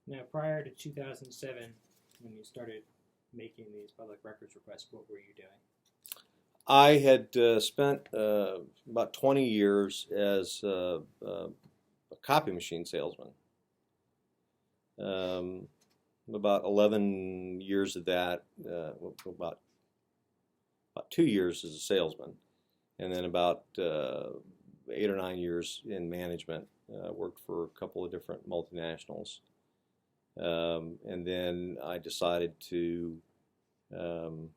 Now, prior to 2007, when you started making these public records requests, what were you doing? I had spent about 20 years as a copy machine salesman. About 11 years of that, about 2 years as a salesman, and then about 8 or 9 years in management. Worked for a couple of different multinationals, and then I decided to um,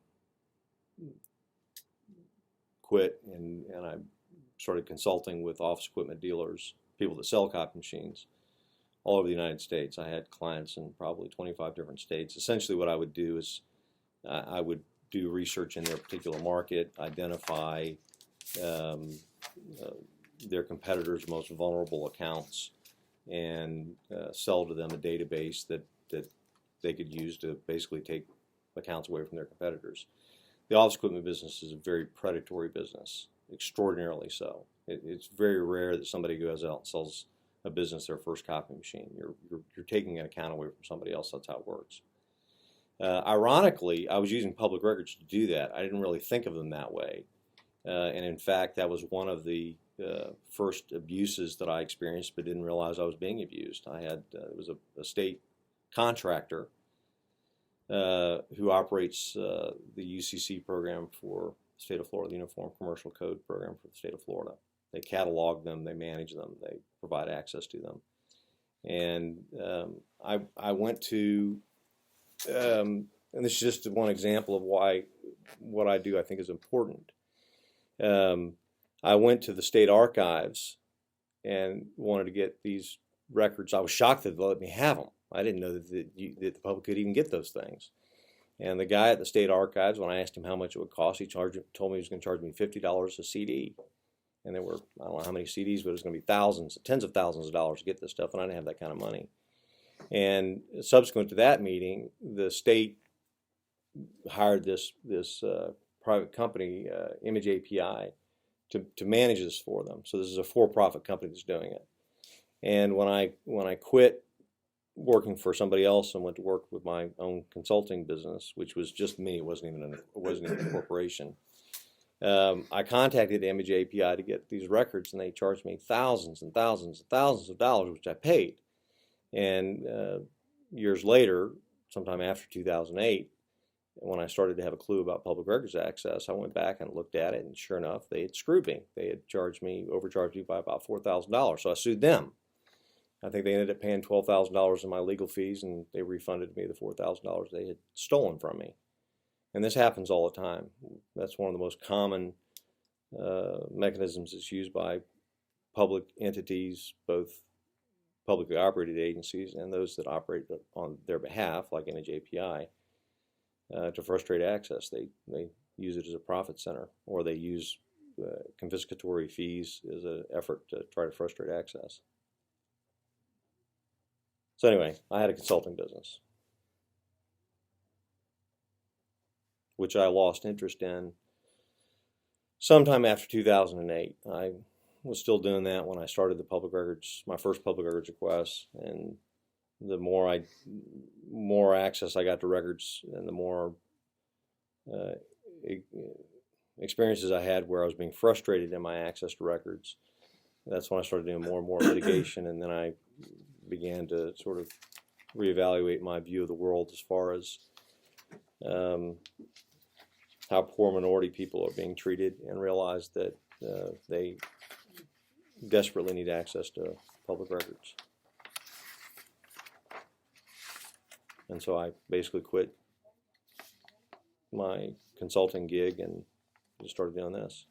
quit, and I started consulting with office equipment dealers, people that sell copy machines all over the United States. I had clients in probably 25 different states. Essentially, what I would do is I would do research in their particular market, identify um, uh, their competitors' most vulnerable accounts, and sell to them a database that they could use to basically take accounts away from their competitors. The office equipment business is a very predatory business, extraordinarily so. It's very rare that somebody goes out and sells a business their first copy machine. You're taking an account away from somebody else. That's how it works. Ironically, I was using public records to do that. I didn't really think of them that way. And in fact, that was one of the first abuses that I experienced, but didn't realize I was being abused. It was a state contractor who operates the UCC program for the state of Florida, the Uniform Commercial Code program for the state of Florida. They catalog them, they manage them, they provide access to them. And I went to, and this is just one example of why what I do I think is important. I went to the state archives and wanted to get these records. I was shocked that they let me have them. I didn't know that the public could even get those things. And the guy at the state archives, when I asked him how much it would cost, told me he was going to charge me $50 a CD. And there were, I don't know how many CDs, but it was going to be thousands, tens of thousands of dollars to get this stuff, and I didn't have that kind of money. And subsequent to that meeting, the state hired this private company, Image API, to manage this for them. So this is a for-profit company that's doing it. And when I quit working for somebody else and went to work with my own consulting business, which was just me, it wasn't even a corporation. I contacted Image API to get these records, and they charged me thousands and thousands and thousands of dollars, which I paid. And years later, sometime after 2008, when I started to have a clue about public records access, I went back and looked at it, and sure enough, they had screwed me. They had overcharged me by about $4,000. So I sued them. I think they ended up paying $12,000 in my legal fees, and they refunded me the $4,000 they had stolen from me. And this happens all the time. That's one of the most common mechanisms that's used by public entities, both publicly operated agencies and those that operate on their behalf, like Image API, to frustrate access. They use it as a profit center, or they use confiscatory fees as an effort to try to frustrate access. So anyway, I had a consulting business, which I lost interest in sometime after 2008. I was still doing that when I started the public records, my first public records requests, and the more access I got to records, and the more experiences I had where I was being frustrated in my access to records. That's when I started doing more and more litigation, and then I began to sort of reevaluate my view of the world as far as how poor minority people are being treated, and realized that they desperately need access to public records. And so I basically quit my consulting gig and just started doing this.